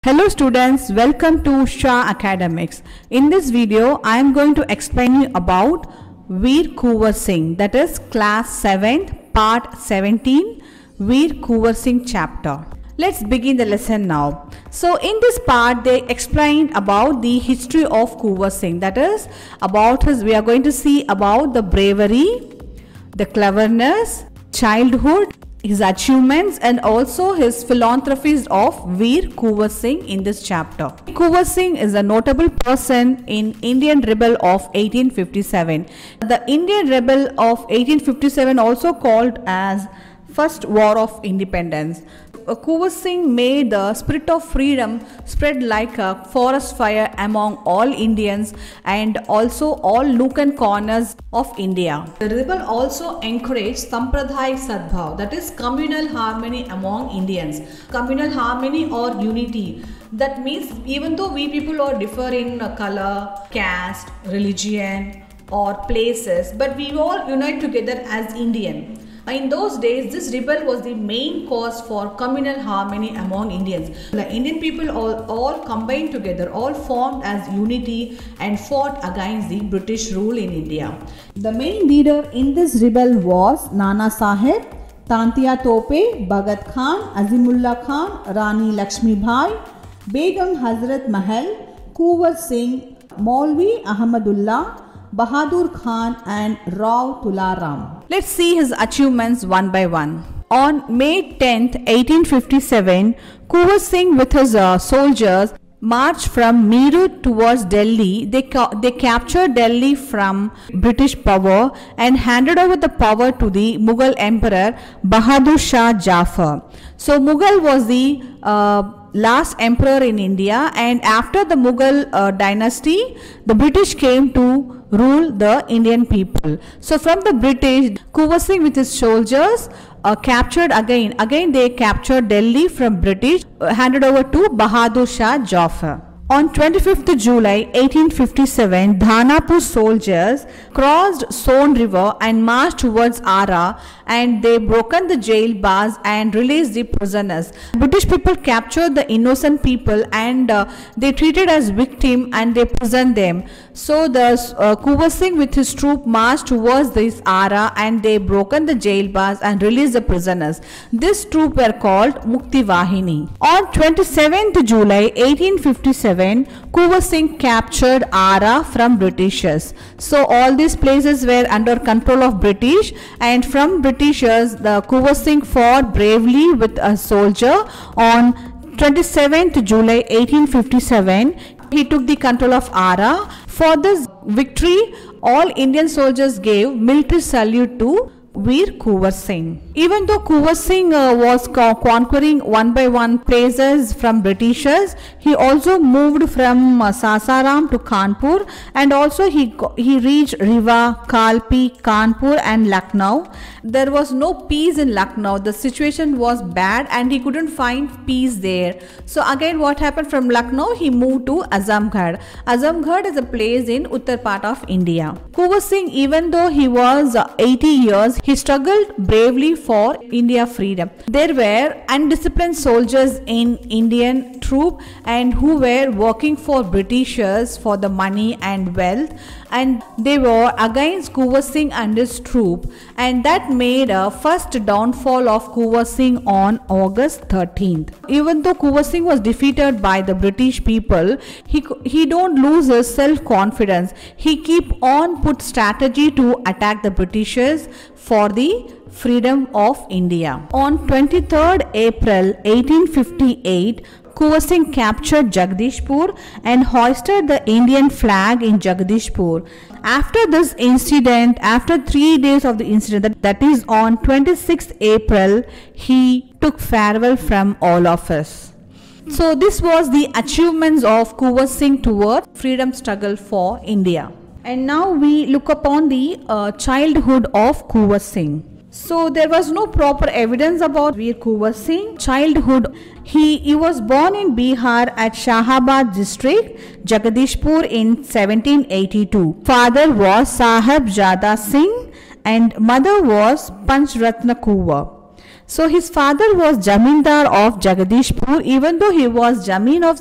Hello students, welcome to Shah Academics. In this video, I am going to explain you about Veer Kunwar Singh, that is class 7th, part 17, Veer Kunwar Singh chapter. Let's begin the lesson now. So in this part, they explained about the history of Kunwar Singh, that is about we are going to see about the bravery, the cleverness, childhood, his achievements and also his philanthropies of Veer Kunwar Singh in this chapter. Kunwar Singh is a notable person in Indian Rebel of 1857. The Indian Rebel of 1857 also called as First War of Independence. Kunwar Singh made the spirit of freedom spread like a forest fire among all Indians and also all nook and corners of India. The rebel also encouraged Sampradaya Sadbhav, that is communal harmony among Indians. Communal harmony or unity. That means even though we people are differ in color, caste, religion or places, but we all unite together as Indian. In those days, this rebel was the main cause for communal harmony among Indians. The Indian people all combined together, all formed as unity and fought against the British rule in India. The main leader in this rebel was Nana Sahib, Tantia Tope, Bhagat Khan, Azimullah Khan, Rani Lakshmi Bhai, Begum Hazrat Mahal, Kunwar Singh, Maulvi Ahmadullah, Bahadur Khan and Rao Tularam. Let's see his achievements one by one. On May 10th, 1857, Kunwar Singh with his soldiers marched from Meerut towards Delhi. They captured Delhi from British power and handed over the power to the Mughal Emperor Bahadur Shah Jafar. So Mughal was the last emperor in India, and after the Mughal dynasty, the British came to rule the Indian people. So from the British, Kunwar Singh with his soldiers captured again they captured Delhi from British, handed over to Bahadur Shah Jafar. On 25th July 1857, Dhanapur soldiers crossed Son River and marched towards Ara, and they broken the jail bars and released the prisoners. British people captured the innocent people and they treated as victims and they imprisoned them. So the Kunwar Singh with his troop marched towards this Ara and they broken the jail bars and released the prisoners. This troop were called Mukti Vahini. On 27th July 1857, Kunwar Singh captured Ara from Britishers. So all these places were under control of British, and from Britishers the Kunwar Singh fought bravely with a soldier. On 27th July 1857, he took the control of Ara. For this victory, all Indian soldiers gave military salute to Veer Kunwar Singh. Even though Kunwar Singh was conquering one by one places from Britishers, he also moved from Sasaram to Kanpur, and also he reached Riva, Kalpi, Kanpur and Lucknow. There was no peace in Lucknow. The situation was bad and he couldn't find peace there. So again what happened, from Lucknow he moved to Azamgarh. Azamgarh is a place in Uttar part of India. Kunwar Singh, even though he was 80 years, he struggled bravely for India freedom. There were undisciplined soldiers in Indian troop and who were working for Britishers for the money and wealth, and they were against Kunwar Singh and his troop, and that made a first downfall of Kunwar Singh on August 13th. Even though Kunwar Singh was defeated by the British people, he don't lose his self-confidence. He keep on put strategy to attack the Britishers for the freedom of India. On 23rd April 1858, Kunwar Singh captured Jagdishpur and hoisted the Indian flag in Jagdishpur. After this incident, after 3 days of the incident, that is on 26th April, he took farewell from all of us. So this was the achievements of Kunwar Singh toward freedom struggle for India. And now we look upon the childhood of Kunwar Singh. So there was no proper evidence about Veer Kunwar Singh childhood. He was born in Bihar at Shahabad district, Jagdishpur in 1782. Father was Sahib Jada Singh and mother was Panchratna Kunwar. So his father was Jamindar of Jagadishpur. Even though he was Jameen of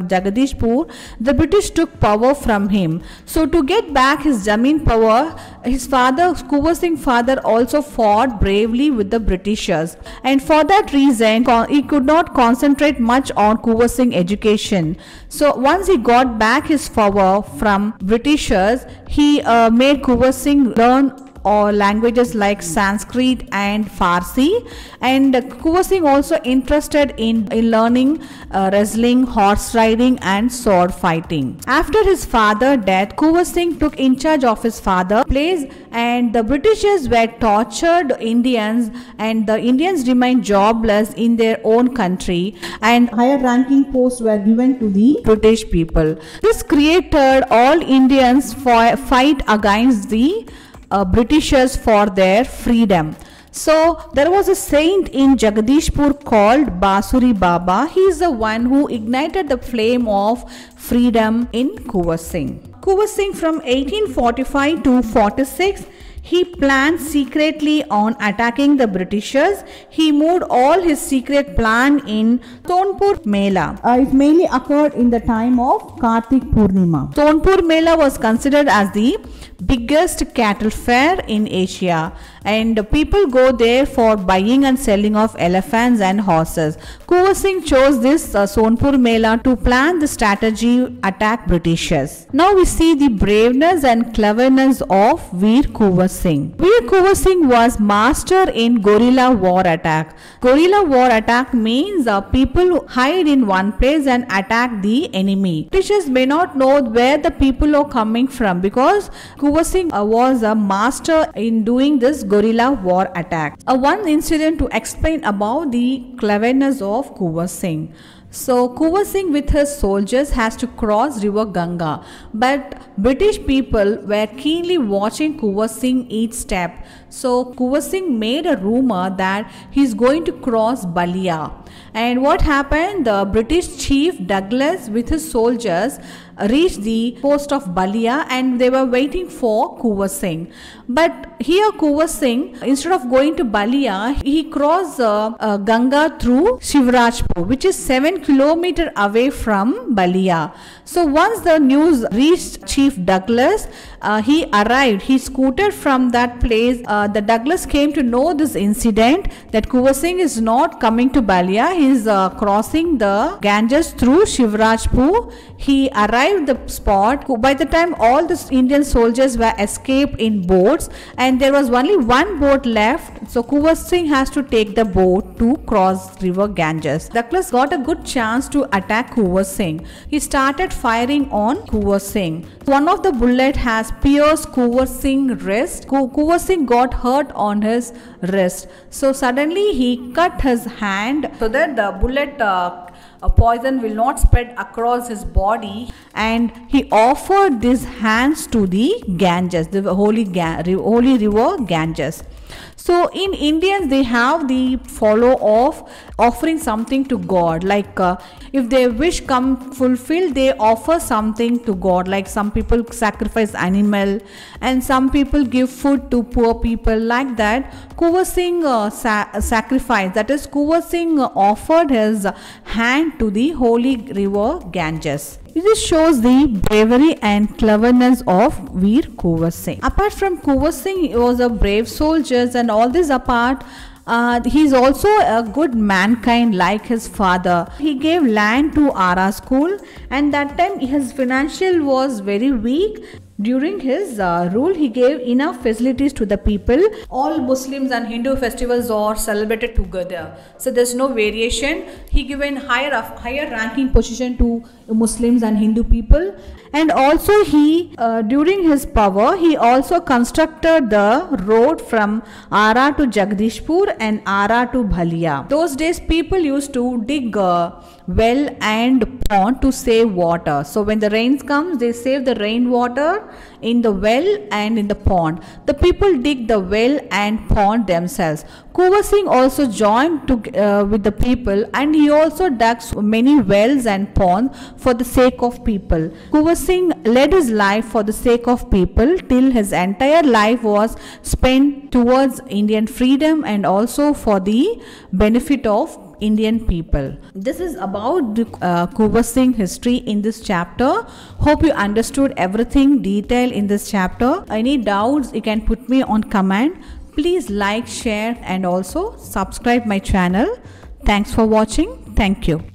Jagadishpur, the British took power from him. So to get back his Jameen power, his father, Kuwar Singh father, also fought bravely with the Britishers. And for that reason, he could not concentrate much on Kuwar Singh education. So once he got back his power from Britishers, he made Kuwar Singh learn or languages like Sanskrit and Farsi, and Kuwar Singh also interested in learning wrestling, horse riding and sword fighting. After his father's death, Kuwar Singh took in charge of his father's place, and the Britishers were tortured Indians, and the Indians remained jobless in their own country, and higher ranking posts were given to the British people. This created all Indians fight against the Britishers for their freedom. So there was a saint in Jagadishpur called Basuri Baba. He is the one who ignited the flame of freedom in Kuwar Singh. Kuwar Singh from 1845 to 46, he planned secretly on attacking the Britishers. He moved all his secret plan in Sonpur Mela. It mainly occurred in the time of Kartik Purnima. Sonpur Mela was considered as the biggest cattle fair in Asia, and people go there for buying and selling of elephants and horses. Kuwar Singh chose this Sonpur Mela to plan the strategy attack Britishers. Now we see the braveness and cleverness of Veer Kuwar Singh. Veer Kuwar Singh was master in guerrilla war attack. Guerrilla war attack means people hide in one place and attack the enemy. Britishers may not know where the people are coming from, because Kuwar Singh was a master in doing this guerrilla war attack. One incident to explain about the cleverness of Kuwar Singh. So Kuwar Singh with his soldiers has to cross river Ganga, but British people were keenly watching Kuwar Singh each step. So Kuwar Singh made a rumor that he is going to cross Balia. And what happened? The British chief Douglas with his soldiers reached the coast of Balia, and they were waiting for Kuwar Singh. But here Kuwar Singh, instead of going to Balia, he crossed Ganga through Shivrajpur, which is 7 kilometers away from Balia. So once the news reached Chief Douglas, he arrived. He scooted from that place. The Douglas came to know this incident, that Kuwar Singh is not coming to Balia. He is crossing the Ganges through Shivrajpur. He arrived the spot. By the time all the Indian soldiers were escaped in boats, and there was only one boat left, so Kuwar Singh has to take the boat to cross river Ganges. Douglas got a good chance to attack Kuwar Singh. He started firing on Kuwar Singh. One of the bullet has pierced Kuwar Singh's wrist. Kuwar Singh got hurt on his wrist. So suddenly he cut his hand so that the bullet poison will not spread across his body, and he offered these hands to the Ganges, the holy river Ganges. So in Indians, they have the follow of offering something to God, like if their wish come fulfilled, they offer something to God, like some people sacrifice animal and some people give food to poor people, like that. Kuwar Singh sacrificed, that is Kuwar Singh offered his hand to the holy river Ganges. This shows the bravery and cleverness of Veer Kuwar Singh. Apart from Kuwar Singh, he was a brave soldier, and all this apart, he is also a good mankind like his father. He gave land to Ara school, and that time his financial was very weak. During his rule, he gave enough facilities to the people. All Muslims and Hindu festivals are celebrated together, so there's no variation. He given higher ranking position to Muslims and Hindu people. And also he during his power, he also constructed the road from Ara to Jagadishpur and Ara to Bhalia. Those days people used to dig well and pond to save water. So when the rains comes, they save the rainwater in the well and in the pond. The people dig the well and pond themselves. Kuwar Singh also joined with the people, and he also dug many wells and ponds for the sake of people. Kuwar Singh led his life for the sake of people till his entire life was spent towards Indian freedom and also for the benefit of Indian people. This is about the Kuwar Singh history in this chapter. Hope you understood everything detailed in this chapter. Any doubts, you can put me on comment. Please like, share and also subscribe my channel. Thanks for watching. Thank you.